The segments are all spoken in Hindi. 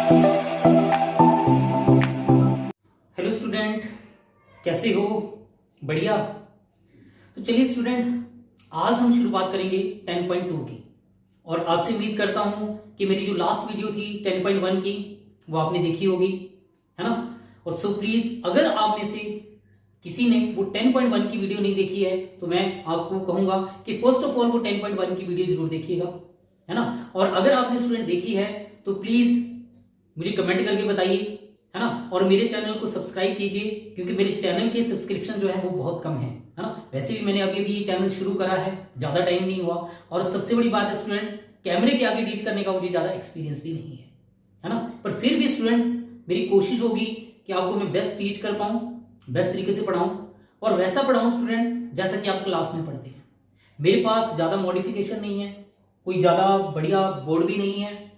हेलो स्टूडेंट, कैसे हो? बढ़िया। तो चलिए स्टूडेंट, आज हम शुरुआत करेंगे 10.2 की। और आपसे उम्मीद करता हूं कि मेरी जो लास्ट वीडियो थी 10.1 की वो आपने देखी होगी, है ना? और सो प्लीज, अगर आप में से किसी ने वो 10.1 की वीडियो नहीं देखी है तो मैं आपको कहूंगा कि फर्स्ट ऑफ ऑल वो 10.1 की वीडियो जरूर देखिएगा, है ना? और अगर आपने स्टूडेंट देखी है तो प्लीज मुझे कमेंट करके बताइए, है ना? और मेरे चैनल को सब्सक्राइब कीजिए, क्योंकि मेरे चैनल के सब्सक्रिप्शन जो है वो बहुत कम है ना? वैसे भी मैंने अभी ये चैनल शुरू करा है, ज्यादा टाइम नहीं हुआ। और सबसे बड़ी बात है स्टूडेंट, कैमरे के आगे टीच करने का मुझे ज्यादा एक्सपीरियंस भी नहीं है ना? पर फिर भी स्टूडेंट, मेरी कोशिश होगी कि आपको मैं बेस्ट टीच कर पाऊं, बेस्ट तरीके से पढ़ाऊं, और वैसा पढ़ाऊं स्टूडेंट जैसा कि आप क्लास में पढ़ते हैं। मेरे पास ज्यादा मॉडिफिकेशन नहीं है, कोई ज्यादा बढ़िया बोर्ड भी नहीं है,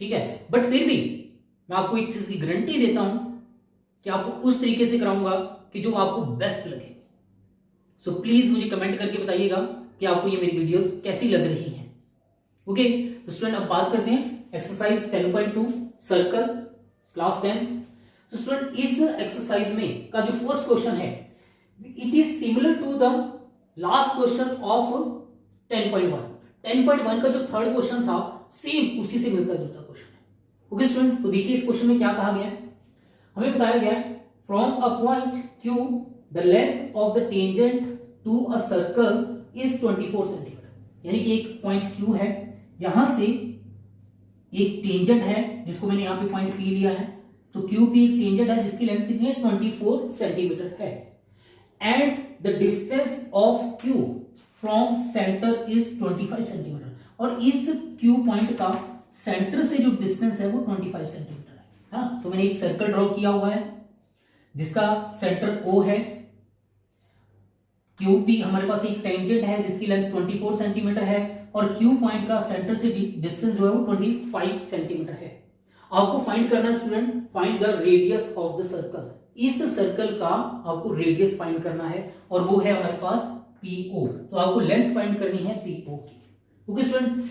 ठीक है? बट फिर भी मैं आपको एक चीज की गारंटी देता हूं कि आपको उस तरीके से कराऊंगा कि जो आपको बेस्ट लगे। सो प्लीज मुझे कमेंट करके बताइएगा कि आपको ये मेरी वीडियोस कैसी लग रही हैं। ओके, तो स्टूडेंट अब बात करते हैं एक्सरसाइज 10.2 सर्कल, क्लास 10। तो स्टूडेंट, इस एक्सरसाइज में का जो फर्स्ट क्वेश्चन है, it is similar to the last question of 10.1। 10.1 का जो थर्ड क्वेश्चन था, सेम उसी से मिलता जुलता क्वेश्चन है। ओके स्टूडेंट, तो देखिए इस क्वेश्चन में क्या कहा गया है। हमें बताया गया है from a point Q the length of the tangent to a circle is 24 centimetre. यानी कि एक पॉइंट Q है, यहां से एक टेंजेंट है जिसको मैंने यहां पे पॉइंट P लिया है। तो QP एक टेंजेंट है जिसकी लेंथ कितनी है? 24 सेंटीमीटर है। And the distance of Q from centre is 25 centimetre. और इस Q पॉइंट का सेंटर से जो डिस्टेंस है वो 25 सेंटीमीटर है। हाँ, तो मैंने एक सर्कल ड्रॉ किया हुआ है जिसका सेंटर O है। QP हमारे पास एक टेंजेंट है जिसकी लेंथ 24 सेंटीमीटर है, और Q पॉइंट का सेंटर से डिस्टेंस जो है वो 25 सेंटीमीटर है। आपको फाइंड करना है student, find the radius of the circle. इस सर्कल का आपको रेडियस फाइंड करना है, और वो है हमारे पास PO। तो आपको लेंथ फाइंड करनी है PO की। ओके स्टूडेंट,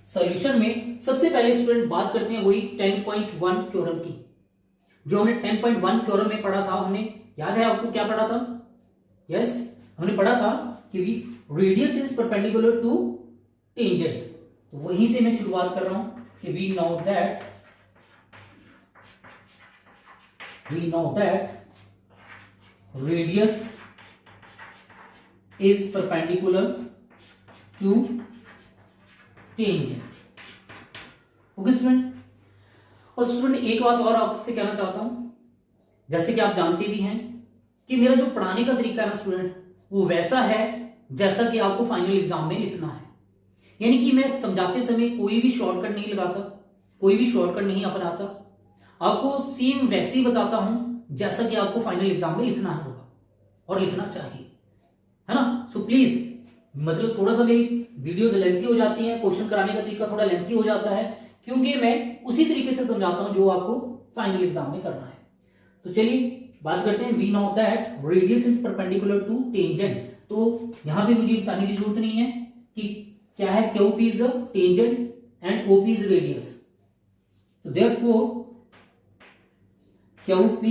सॉल्यूशन में सबसे पहले स्टूडेंट बात करते हैं वही 10.1 थ्योरम की, जो हमने 10.1 थ्योरम में पढ़ा था। हमने, याद है आपको क्या पढ़ा था? यस, हमने पढ़ा था कि radius is perpendicular to tangent. तो वहीं से मैं शुरुआत कर रहा हूं कि we know that radius is perpendicular to tangent. Okay student, और स्टूडेंट एक बात और आपसे कहना चाहता हूं, जैसे कि आप जानते भी हैं कि मेरा जो पढ़ाने का तरीका है ना स्टूडेंट, वो वैसा है जैसा कि आपको फाइनल एग्जाम में लिखना है। यानी कि मैं समझाते समय कोई भी शॉर्टकट नहीं लगाता, कोई भी शॉर्टकट नहीं अपनाता। आपको सेम वैसे ही बताता हूं जैसा कि आपको फाइनल एग्जाम में लिखना होगा और लिखना चाहिए, है ना? सो प्लीज, मतलब थोड़ा सा मेरी वीडियोस लेंथी हो जाती हैं, क्वेश्चन कराने का तरीका थोड़ा लेंथी हो जाता है, क्योंकि मैं उसी तरीके से समझाता हूं जो आपको फाइनल एग्जाम में करना है। तो चलिए बात करते हैं। We know that radius is perpendicular to tangent. तो यहां पे मुझे बताने की जरूरत नहीं है कि क्या है। QP is tangent and OP is radius. तो therefore QP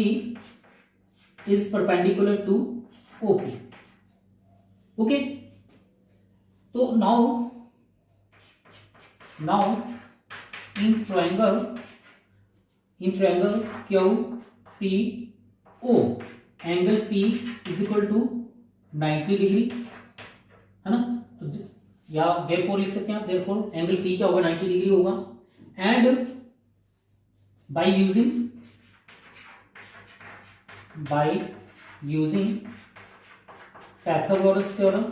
is perpendicular to OP। Okay, तो now in triangle QPO, angle P is equal to 90 degree, है ना? तो या देयरफॉर लिख सकते हैं आप, देयरफॉर एंगल P क्या होगा? 90 डिग्री होगा। And by using Pythagoras theorem,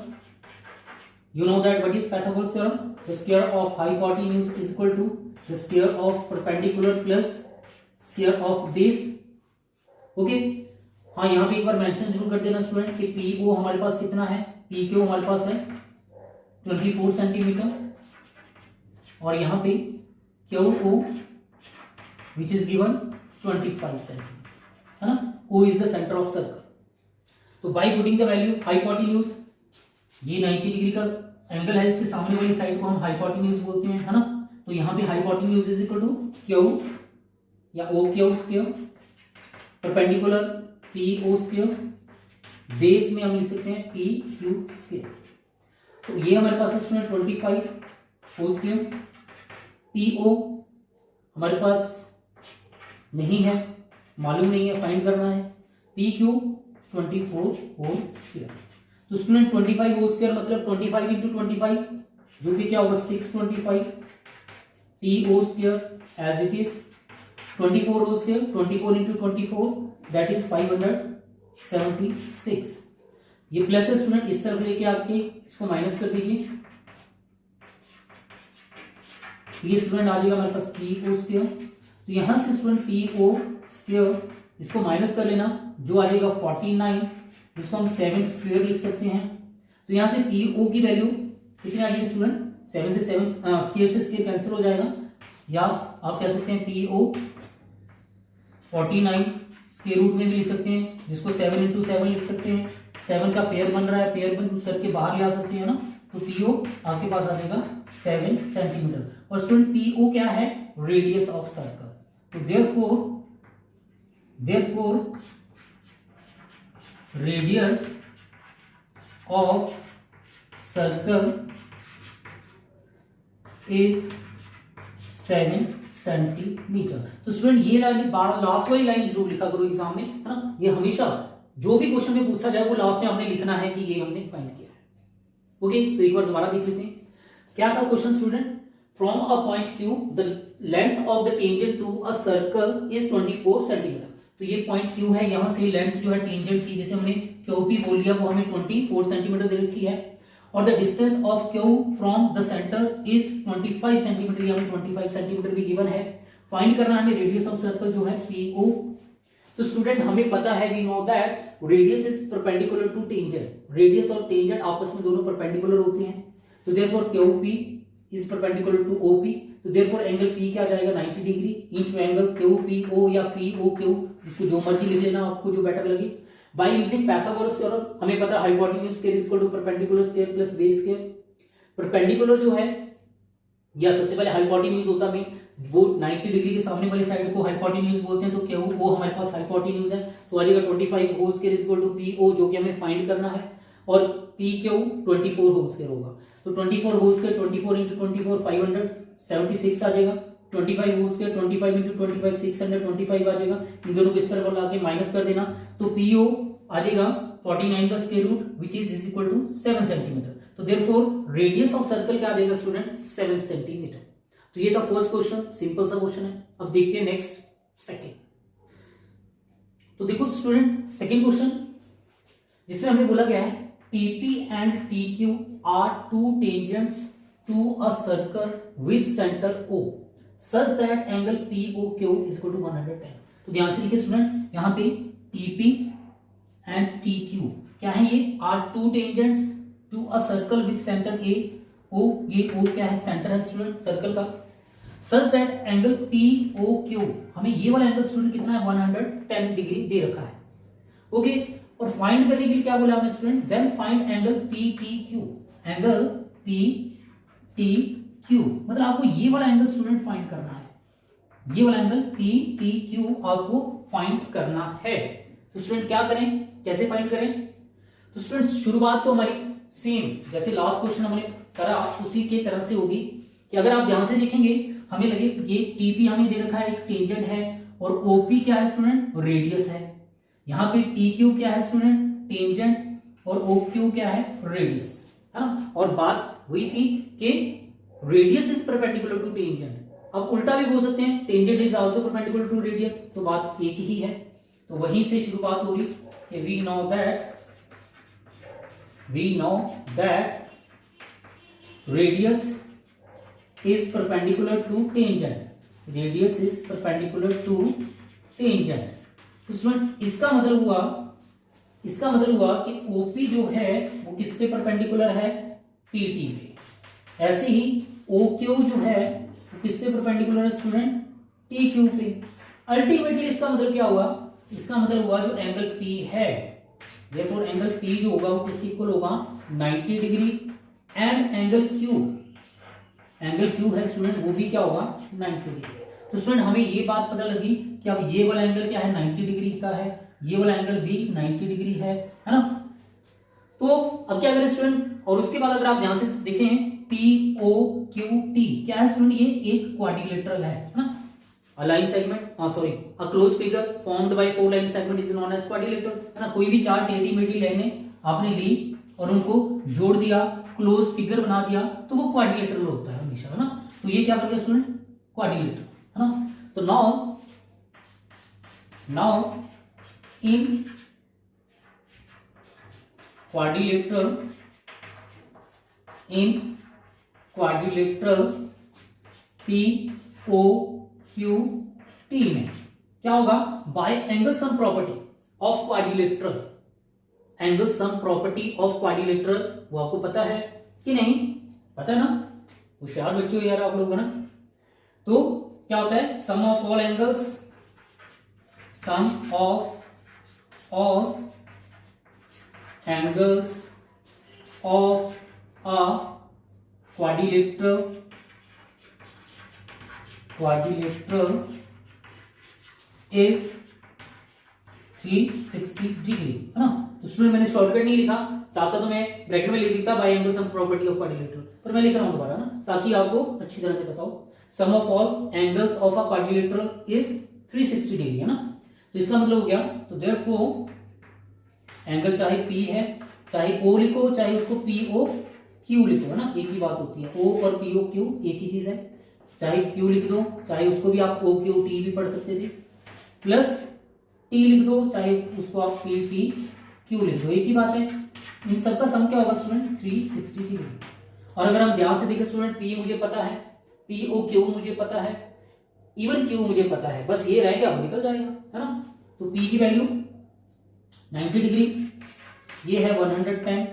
you know that what is Pythagoras theorem? The square of hypotenuse is equal to the square of perpendicular plus square of base. Okay, हाँ, यहाँ पे एक बार मेंशन जरूर कर देना स्टूडेंट कि PO हमारे पास कितना है, PQ हमारे पास है 24 सेंटीमीटर, और यहाँ पे QO which is given 25 centimetre, है ना? O is the center of circle. तो by putting the value hypotenuse, ये 90 डिग्री का एंगल है, इसके सामने वाली साइड को हम हाइपोटेन्यूज बोलते हैं, है ना? तो तो यहाँ पे hypotenuse is equal to Q या O Q square, perpendicular P O square, base में हम लिख सकते हैं पी क्यू स्क्वायर। तो ये हमारे पास है student 25 whole square. P O हमारे पास नहीं है, मालूम नहीं है, फाइंड करना है। P Q 24 whole square. तो स्टूडेंट 25 होल स्क्वायर मतलब 25 इंटू 25 जो कि क्या होगा 625। P O square as it is 24 whole square, 24 into 24 that is 576। ये प्लस है स्टूडेंट, इस तरफ लेके आपके इसको माइनस कर दीजिए। ये स्टूडेंट आ जाएगा हमारे पास पी ओ स्क्वायर। तो यहां से स्टूडेंट पी ओ स्क्वायर इसको माइनस कर लेना, जो आ जाएगा 49, जिसको हम 7 स्क्वायर लिख सकते हैं। तो यहां से पी ओ की वैल्यू कितनी आ जाएगी स्टूडेंट, 7 से 7 स्क्वायर से स्क्वायर कैंसिल हो जाएगा, या आप कह सकते हैं पी ओ 49 स्क्वायर रूट में भी लिख सकते हैं, जिसको 7 इंटू 7 लिख सकते हैं। 7 का पेयर बन रहा है, पेयर बन करके बाहर ले आ सकते हैं ना, तो पी ओ आपके पास आ जाएगा 7 सेंटीमीटर। और स्टूडेंट पी ओ क्या है, रेडियस ऑफ सर्कल। तो therefore radius of circle is 7 centimetre. तो स्टूडेंट ये लास्ट वाली लाइन जरूर लिखा करो एग्जाम में, है ना। ये हमेशा जो भी क्वेश्चन में पूछा जाए वो लास्ट में हमने लिखना है कि ये हमने फाइंड किया है। ओके, तो एक बार दोबारा देख लेते हैं क्या था question student. From a point Q the length of the tangent to a circle is 24 centimetre. तो ये पॉइंट Q है, यहां से लेंथ जो है टेंजेंट की, जिसे हमने QP बोल लिया, वो हमें 24 सेंटीमीटर दे रखी है। और the distance of Q from the centre is 25 centimetre, हमें 25 सेंटीमीटर भी गिवन है। फाइंड करना है हमें रेडियस ऑफ सर्कल जो है PO। तो स्टूडेंट हमें पता है, we know that radius is perpendicular to tangent. Radius और टेंजेंट आपस में दोनों परपेंडिकुलर होते हैं। तो therefore QP is perpendicular to OP। तो देयरफॉर एंगल P क्या आ जाएगा 90 डिग्री इनटू एंगल QPO या POQ, इसको जो मर्जी लिख लेना आपको जो बेटर लगे। बाय यूजिंग पाइथागोरस थ्योरम हमें पता है hypotenuse square is equal to perpendicular square plus base square. Perpendicular जो है, या सबसे पहले हाइपोटेन्यूज होता है वो 90 डिग्री के सामने वाली साइड को हाइपोटेन्यूज बोलते हैं। तो QO हमारे पास हाइपोटेन्यूज है, तो आ जाएगा 25 whole square is equal to PO जो कि हमें फाइंड करना है, और PQ 24 होल स्क्वायर होगा। तो 24 होल स्क्वायर 24 इंटू 24 576 आ जाएगा। 25 होल स्क्वायर 25 इंटू 25 625 आ जाएगा। इन दोनों को इस तरफ लाके माइनस कर देना, तो PO आ जाएगा 49 का square root which is equal to 7 centimetre. तो देयरफॉर रेडियस ऑफ सर्कल क्या आ जाएगा स्टूडेंट 7 सेंटीमीटर। तो ये था फर्स्ट क्वेश्चन, सिंपल सा क्वेश्चन है। अब देखते हैं नेक्स्ट सेकंड। तो देखो स्टूडेंट सेकंड क्वेश्चन जिसमें हमने बोला गया है TP and TQ are two tangents to a circle with center O such that angle POQ is equal to 110। तो ध्यान से देखिए स्टूडेंट, यहाँ पे TP and TQ क्या है, ये are two tangents to a circle with center A O। ये O क्या है, सेंटर है स्टूडेंट सर्कल का। such that angle POQ हमें ये वाला एंगल स्टूडेंट कितना है 110 डिग्री दे रखा है। ओके, और फाइंड करने के लिए क्या बोला हमने student, then find angle PTQ। Angle PTQ मतलब आपको ये वाला एंगल स्टूडेंट फाइंड करना है, ये वाला एंगल PTQ आपको फाइंड करना है। तो स्टूडेंट क्या करें, कैसे फाइंड करें। तो स्टूडेंट शुरुआत तो हमारी सेम जैसे लास्ट क्वेश्चन हमने करा उसी के तरह से होगी, कि अगर आप ध्यान से देखेंगे हमें लगे ये TP हमें दे रखा है, एक टेंजेंट है, और OP क्या है स्टूडेंट, रेडियस है। यहाँ पे TQ क्या है स्टूडेंट, टेंजेंट, और OQ क्या है, रेडियस, है ना। और बात हुई थी कि radius is perpendicular to tangent. अब उल्टा भी बोल सकते हैं, tangent is also perpendicular to radius, तो बात एक ही है। तो वहीं से शुरुआत होगी कि we know that radius is perpendicular to tangent. Radius is perpendicular to tangent. तो स्टूडेंट इसका मतलब हुआ कि OP जो है वो किस पे परपेंडिकुलर है, PT पे। ऐसे ही OQ जो है वो किस पे परपेंडिकुलर है स्टूडेंट, TQ पे। अल्टीमेटली इसका मतलब क्या हुआ, इसका मतलब हुआ जो एंगल P है, देयरफॉर एंगल P जो होगा वो किसके इक्वल होगा 90 degree, and angle Q angle Q है स्टूडेंट वो भी क्या होगा 90 डिग्री। तो स्टूडेंट हमें ये बात पता लगी कि अब ये वाला एंगल क्या है 90 डिग्री का है, ये वाला एंगल भी 90 डिग्री है ना। तो अब क्या करें स्टूडेंट, और उसके बाद अगर आप ध्यान से देखें POQT क्या है स्टूडेंट, ये एक क्वाड्रिलेटरल है ना। A line segment, a closed figure formed by 4 line segment is known as quadrilateral है ना। कोई भी 4 टेढ़ी मेढ़ी लाइनें आपने ली और उनको जोड़ दिया, क्लोज फिगर बना दिया, तो वो क्वाड्रिलेटरल होता है हमेशा, है ना। तो ये क्या बन गया स्टूडेंट, क्वाड्रिलेटरल, है ना। तो नाउ इन क्वाड्रिलेटरल POQT में क्या होगा, bye angle sum property of quadrilateral, angle sum property of quadrilateral वो आपको पता है कि नहीं, पता है ना, होशियार बच्चों यार आप लोग, है ना। तो क्या होता है, sum of all angles, sum of all angles of a quadrilateral is 360 degree, है ना। तो स्टूडेंट मैंने शॉर्टकट नहीं लिखा, चाहता तो मैं ब्रैकेट में लिख देता bye angle sum property of quadrilateral, पर मैं लिख रहा हूं दोबारा ना, ताकि आपको अच्छी तरह से पता हो। Sum of all angles of a quadrilateral is 360 degree, है ना। तो इसका मतलब हो गया, तो देयरफॉर एंगल चाहे P है, चाहे O लिखो, चाहे उसको POQ लिखो, है ना, एक ही बात होती है, O और POQ एक ही चीज है, चाहे Q लिख दो, चाहे उसको भी आप OQT भी पढ़ सकते थे, प्लस T लिख दो, चाहे उसको आप PTQ लिख दो, एक ही बात है। इन सबका सम क्या होगा स्टूडेंट 360 डिग्री। और अगर हम ध्यान से देखें स्टूडेंट, P मुझे पता है, POQ मुझे पता है, इवन Q मुझे पता है, बस ये रह गया, अब निकल जाएगा, है ना। तो P की वैल्यू 90 डिग्री, ये है 110,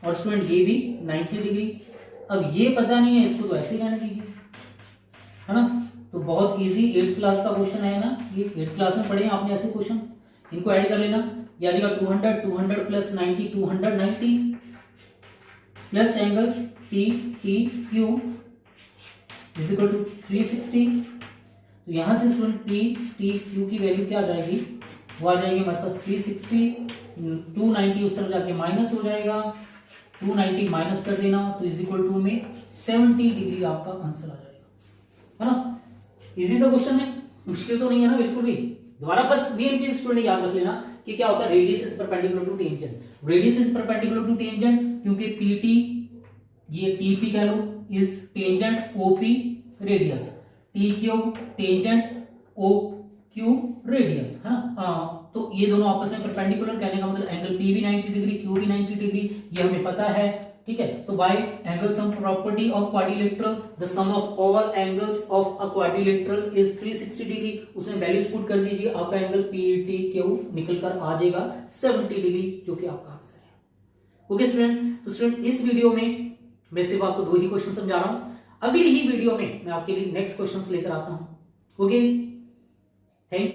और स्टूडेंट ये भी 90 डिग्री। अब ये पता नहीं है, इसको तो ऐसे ही रहने दीजिए, है ना। तो बहुत इजी 8th क्लास का क्वेश्चन है ना, ये 8th क्लास में पढ़े हैं आपने ऐसे क्वेश्चन, इनको ऐड कर लेना। ये आ जाएगा 200 plus 90 290 plus angle PTQ is equal to 360। तो यहां से स्टूडेंट PTQ की वैल्यू क्या आ जाएगी, वो आ जाएगी हमारे पास 360, 290 उस तरफ जाके माइनस हो जाएगा, 290 माइनस कर देना, तो इज इक्वल टू में 70 डिग्री आपका आंसर आ जाएगा, है ना। इजी सा क्वेश्चन है, मुश्किल तो नहीं है ना बिल्कुल भी। दोबारा बस मेन चीज स्टूडेंट याद रख लेना कि क्या होता है, radius is perpendicular to tangent, radius is perpendicular to tangent, क्योंकि PT ये TP कह लो is tangent OP radius, TQ tangent OQ radius, है ना। तो ये दोनों आपस में परपेंडिकुलर, कहने का मतलब एंगल P भी 90 डिग्री, Q भी 90 डिग्री, ये हमें पता है, ठीक है। तो by angle sum property of quadrilateral the sum of all angles of a quadrilateral is 360 degree, उसमें वैल्यूज पुट कर दीजिए, आपका एंगल PTQ निकल कर आ जाएगा 70 डिग्री, जो कि आपका आंसर है। ओके स्टूडेंट, तो स्टूडेंट इस वीडियो में मैं सिर्फ आपको 2 ही क्वेश्चन समझा रहा हूं, अगली ही वीडियो में मैं आपके लिए नेक्स्ट क्वेश्चन लेकर आता हूं। Okay, thank you.